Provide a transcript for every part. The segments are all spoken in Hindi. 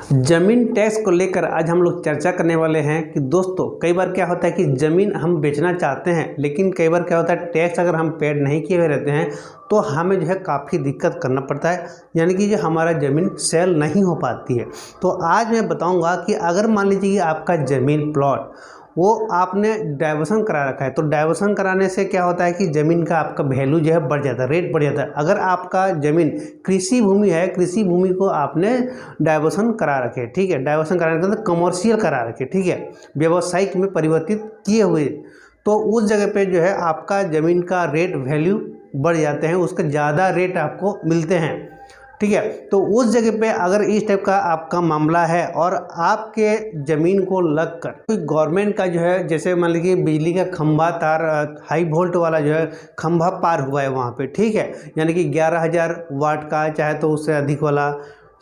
ज़मीन टैक्स को लेकर आज हम लोग चर्चा करने वाले हैं कि दोस्तों कई बार क्या होता है कि ज़मीन हम बेचना चाहते हैं, लेकिन कई बार क्या होता है टैक्स अगर हम पेड नहीं किए हुए रहते हैं तो हमें जो है काफ़ी दिक्कत करना पड़ता है, यानी कि जो हमारा ज़मीन सेल नहीं हो पाती है। तो आज मैं बताऊंगा कि अगर मान लीजिए कि आपका ज़मीन प्लॉट वो आपने डाइवर्सन करा रखा है, तो डाइवर्सन कराने से क्या होता है कि ज़मीन का आपका वैल्यू जो है बढ़ जाता है, रेट बढ़ जाता है। अगर आपका ज़मीन कृषि भूमि है, कृषि भूमि को आपने डाइवर्सन करा रखे, ठीक है, डाइवर्सन कराने के बाद कमर्शियल करा रखे, ठीक है, व्यावसायिक में परिवर्तित किए हुए, तो उस जगह पे जो है आपका ज़मीन का रेट वैल्यू बढ़ जाते हैं, उसका ज़्यादा रेट आपको मिलते हैं, ठीक है। तो उस जगह पे अगर इस टाइप का आपका मामला है और आपके ज़मीन को लग कर कोई गवर्नमेंट का जो है, जैसे मान लीजिए बिजली का खंभा तार हाई वोल्ट वाला जो है खंभा पार हुआ है वहाँ पे, ठीक है, यानी कि 11,000 वाट का, चाहे तो उससे अधिक वाला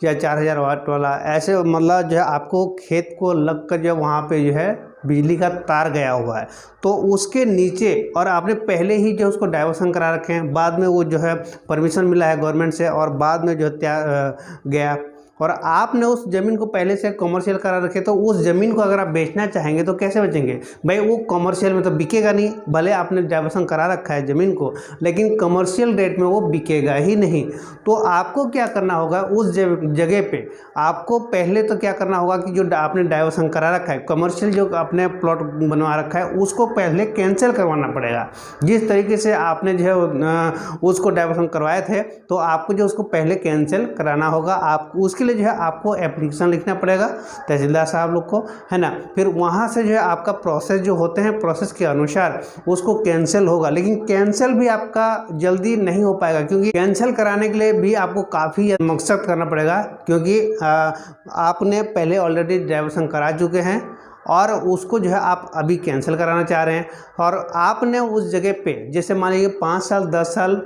या 4,000 वाट वाला, ऐसे मतलब जो है आपको खेत को लग कर जो वहाँ पे जो है बिजली का तार गया हुआ है, तो उसके नीचे और आपने पहले ही जो उसको डाइवर्सन करा रखे हैं, बाद में वो जो है परमिशन मिला है गवर्नमेंट से और बाद में जो गया, और आपने उस ज़मीन को पहले से कमर्शियल करा रखे, तो उस ज़मीन को अगर आप बेचना चाहेंगे तो कैसे बेचेंगे भाई? वो कमर्शियल में तो बिकेगा नहीं, भले आपने डाइवर्सन करा रखा है ज़मीन को, लेकिन कमर्शियल रेट में वो बिकेगा ही नहीं। तो आपको क्या करना होगा, उस जगह पे आपको पहले तो क्या करना होगा कि जो आपने डाइवर्सन करा रखा है, कमर्शियल जो आपने प्लॉट बनवा रखा है, उसको पहले कैंसिल करवाना पड़ेगा। जिस तरीके से आपने जो है उसको डाइवर्सन करवाए थे, तो आपको जो उसको पहले कैंसिल कराना होगा। आप उसके जो है आपको एप्लीकेशन लिखना पड़ेगा तहसीलदार साहब लोग को, है ना। फिर वहाँ से जो है आपका प्रोसेस जो होते हैं, प्रोसेस के अनुसार उसको कैंसिल होगा, लेकिन कैंसिल भी आपका जल्दी नहीं हो पाएगा, क्योंकि कैंसिल कराने के लिए भी आपको काफ़ी मकसद करना पड़ेगा, क्योंकि आपने पहले ऑलरेडी डाइवर्सन करा चुके हैं और उसको जो है आप अभी कैंसिल कराना चाह रहे हैं, और आपने उस जगह पे जैसे मान लीजिए 5 साल 10 साल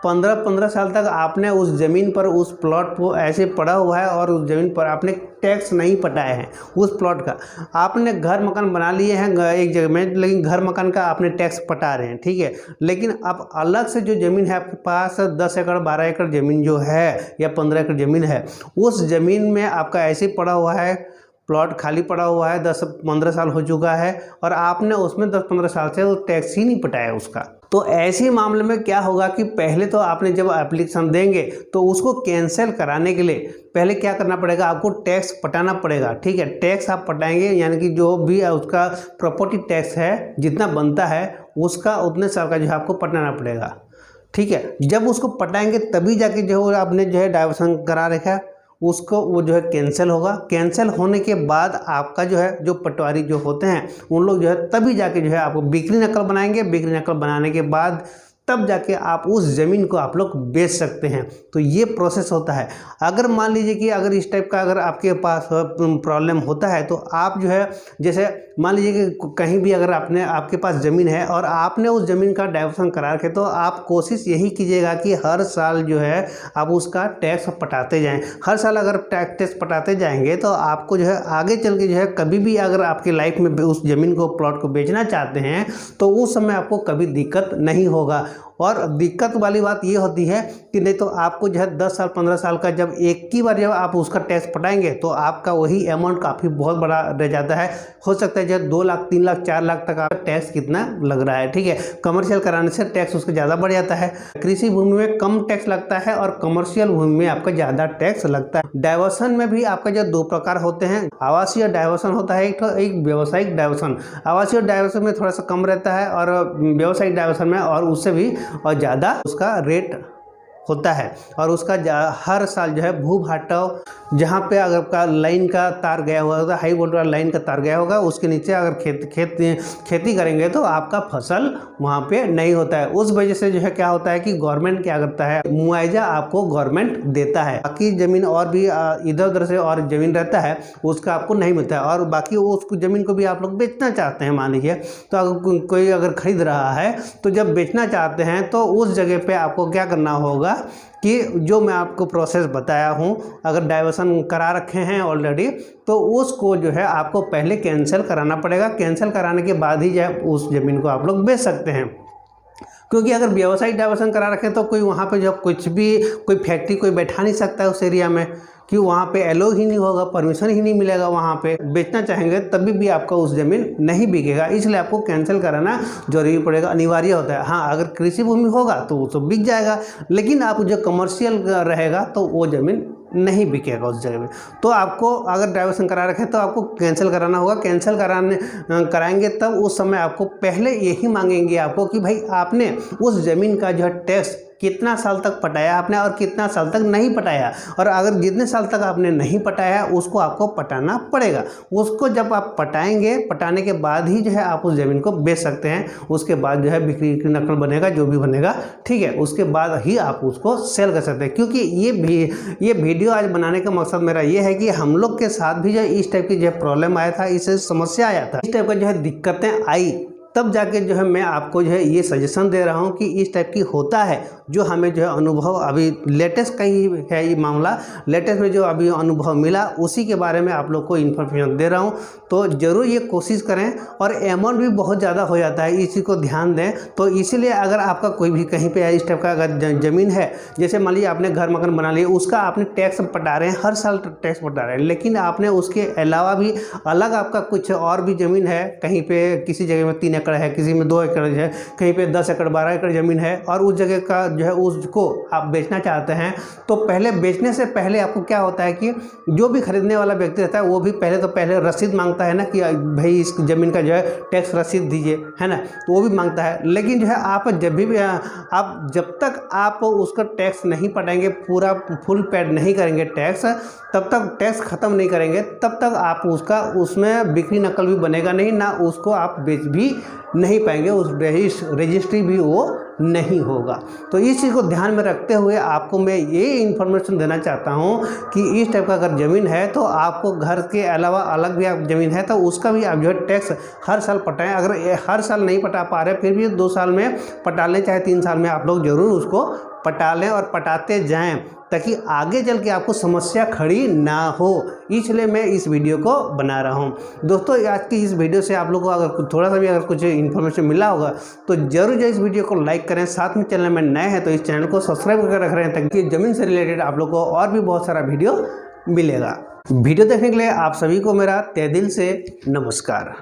15 साल तक आपने उस ज़मीन पर उस प्लॉट को ऐसे पड़ा हुआ है और उस ज़मीन पर आपने टैक्स नहीं पटाए हैं उस प्लॉट का। आपने घर मकान बना लिए हैं एक जगह में, लेकिन घर मकान का आपने टैक्स पटा रहे हैं, ठीक है, लेकिन अब अलग से जो ज़मीन है आपके पास 10 एकड़ 12 एकड़ ज़मीन जो है या 15 एकड़ ज़मीन है, उस ज़मीन में आपका ऐसे पड़ा हुआ है, प्लॉट खाली पड़ा हुआ है, 10-15 साल हो चुका है और आपने उसमें 10-15 साल से वो टैक्स ही नहीं पटाया उसका। तो ऐसे मामले में क्या होगा कि पहले तो आपने जब एप्लीकेशन देंगे तो उसको कैंसिल कराने के लिए पहले क्या करना पड़ेगा, आपको टैक्स पटाना पड़ेगा, ठीक है। टैक्स आप पटाएंगे, यानी कि जो भी उसका प्रॉपर्टी टैक्स है जितना बनता है उसका उतने साल का जो है आपको पटाना पड़ेगा, ठीक है। जब उसको पटाएंगे तभी जाके जो आपने जो है डाइवर्सन करा रखा है उसको वो जो है कैंसिल होगा। कैंसिल होने के बाद आपका जो है जो पटवारी जो होते हैं उन लोग जो है तभी जाके जो है आपको बिक्री नकल बनाएंगे। बिक्री नकल बनाने के बाद तब जाके आप उस ज़मीन को आप लोग बेच सकते हैं। तो ये प्रोसेस होता है। अगर मान लीजिए कि अगर इस टाइप का अगर आपके पास प्रॉब्लम होता है तो आप जो है, जैसे मान लीजिए कि कहीं भी अगर आपके पास ज़मीन है और आपने उस ज़मीन का डाइवर्सन करा रखे, तो आप कोशिश यही कीजिएगा कि हर साल जो है आप उसका टैक्स पटाते जाएँ। हर साल अगर टैक्स पटाते जाएंगे तो आपको जो है आगे चल के जो है कभी भी अगर आपकी लाइफ में उस ज़मीन को प्लॉट को बेचना चाहते हैं तो उस समय आपको कभी दिक्कत नहीं होगा। और दिक्कत वाली बात ये होती है कि नहीं तो आपको जो है 10 साल 15 साल का जब एक ही बार जब आप उसका टैक्स पटाएंगे तो आपका वही अमाउंट काफ़ी बहुत बड़ा रह जाता है। हो सकता है जो 2 लाख 3 लाख 4 लाख तक आपका टैक्स कितना लग रहा है, ठीक है। कमर्शियल कराने से टैक्स उसका ज़्यादा बढ़ जाता है। कृषि भूमि में कम टैक्स लगता है और कमर्शियल भूमि में आपका ज़्यादा टैक्स लगता है। डाइवर्सन में भी आपका जो 2 प्रकार होते हैं, आवासीय डाइवर्सन होता है एक व्यावसायिक डाइवर्सन। आवासीय डाइवर्सन में थोड़ा सा कम रहता है और व्यावसायिक डाइवर्सन में और उससे भी और ज़्यादा उसका रेट होता है। और उसका हर साल जो है भू भाटाव, जहाँ पे अगर आपका लाइन का तार गया हुआ होगा, हाई वोल्ट वाला लाइन का तार गया होगा, उसके नीचे अगर खेती करेंगे तो आपका फसल वहाँ पे नहीं होता है। उस वजह से जो है क्या होता है कि गवर्नमेंट क्या करता है, मुआवजा आपको गवर्नमेंट देता है। बाकी ज़मीन और भी इधर उधर से और ज़मीन रहता है उसका आपको नहीं मिलता है। और बाकी उस ज़मीन को भी आप लोग बेचना चाहते हैं, मान लीजिए, तो अगर कोई अगर खरीद रहा है तो जब बेचना चाहते हैं तो उस जगह पे आपको क्या करना होगा कि जो मैं आपको प्रोसेस बताया हूँ, अगर डाइवर्सन करा रखे हैं ऑलरेडी तो उसको जो है आपको पहले कैंसिल कराना पड़ेगा। कैंसिल कराने के बाद ही जो है उस ज़मीन को आप लोग बेच सकते हैं। क्योंकि अगर व्यावसायिक डाइवर्सन करा रखें तो कोई वहाँ पे जो कुछ भी कोई फैक्ट्री कोई बैठा नहीं सकता है उस एरिया में, कि वहाँ पे एलो ही नहीं होगा, परमिशन ही नहीं मिलेगा, वहाँ पे बेचना चाहेंगे तभी भी आपका उस ज़मीन नहीं बिकेगा, इसलिए आपको कैंसिल कराना जरूरी पड़ेगा, अनिवार्य होता है। हाँ, अगर कृषि भूमि होगा तो वो तो बिक जाएगा, लेकिन आप जो कमर्शियल रहेगा तो वो ज़मीन नहीं बिकेगा उस जगह में। तो आपको अगर डाइवर्सन करा रखे तो आपको कैंसिल कराना होगा। कैंसिल कराएंगे तब उस समय आपको पहले यही मांगेंगे आपको कि भाई आपने उस ज़मीन का जो है टैक्स कितना साल तक पटाया आपने और कितना साल तक नहीं पटाया, और अगर जितने साल तक आपने नहीं पटाया उसको आपको पटाना पड़ेगा। उसको जब आप पटाएंगे, पटाने के बाद ही जो है आप उस ज़मीन को बेच सकते हैं। उसके बाद जो है बिक्री की नकल बनेगा, जो भी बनेगा, ठीक है, उसके बाद ही आप उसको सेल कर सकते हैं। क्योंकि ये वीडियो आज बनाने का मकसद मेरा ये है कि हम लोग के साथ भी जो इस टाइप की जो प्रॉब्लम आया था, इससे समस्या आया था, इस टाइप का जो है दिक्कतें आई, तब जाके जो है मैं आपको जो है ये सजेशन दे रहा हूँ कि इस टाइप की होता है। जो हमें जो है अनुभव अभी लेटेस्ट का ही है ये मामला, लेटेस्ट में जो अभी अनुभव मिला उसी के बारे में आप लोग को इन्फॉर्मेशन दे रहा हूँ। तो ज़रूर ये कोशिश करें, और अमाउंट भी बहुत ज़्यादा हो जाता है, इसी को ध्यान दें। तो इसीलिए अगर आपका कोई भी कहीं पे इस टाइप का अगर ज़मीन है, जैसे मान लीजिए आपने घर मकान बना लिया, उसका आपने टैक्स पटा रहे हैं, हर साल टैक्स पटा रहे हैं, लेकिन आपने उसके अलावा भी अलग आपका कुछ और भी ज़मीन है, कहीं पे किसी जगह में 3 एकड़ है, किसी में 2 एकड़ है, कहीं पे 10 एकड़ 12 एकड़ ज़मीन है, और उस जगह का जो है उसको आप बेचना चाहते हैं, तो पहले बेचने से पहले आपको क्या होता है कि जो भी खरीदने वाला व्यक्ति रहता है वो भी पहले रसीद मांगता है ना, कि भाई इस ज़मीन का जो है टैक्स रसीद दीजिए, है ना, तो वो भी मांगता है। लेकिन जो है आप जब तक आप उसका टैक्स नहीं पटाएंगे, पूरा फुल पेड नहीं करेंगे टैक्स, तब तक टैक्स ख़त्म नहीं करेंगे, तब तक आप उसमें बिक्री नकल भी बनेगा नहीं, ना उसको आप बेच भी नहीं पाएंगे, उस रजिस्ट्री भी वो नहीं होगा। तो इस चीज़ को ध्यान में रखते हुए आपको मैं ये इन्फॉर्मेशन देना चाहता हूँ कि इस टाइप का अगर ज़मीन है तो आपको घर के अलावा अलग भी आप ज़मीन है तो उसका भी आप जो है टैक्स हर साल पटाएं। अगर हर साल नहीं पटा पा रहे, फिर भी 2 साल में पटा लें, चाहे 3 साल में आप लोग ज़रूर उसको पटा लें और पटाते जाएं, ताकि आगे चल के आपको समस्या खड़ी ना हो। इसलिए मैं इस वीडियो को बना रहा हूं। दोस्तों, आज की इस वीडियो से आप लोगों को अगर थोड़ा सा भी अगर कुछ इन्फॉर्मेशन मिला होगा तो जरूर जो इस वीडियो को लाइक करें। साथ में चैनल में नए हैं तो इस चैनल को सब्सक्राइब करके रख रहे हैं, ताकि ज़मीन से रिलेटेड आप लोग को और भी बहुत सारा वीडियो मिलेगा। वीडियो देखने के लिए आप सभी को मेरा तहे दिल से नमस्कार।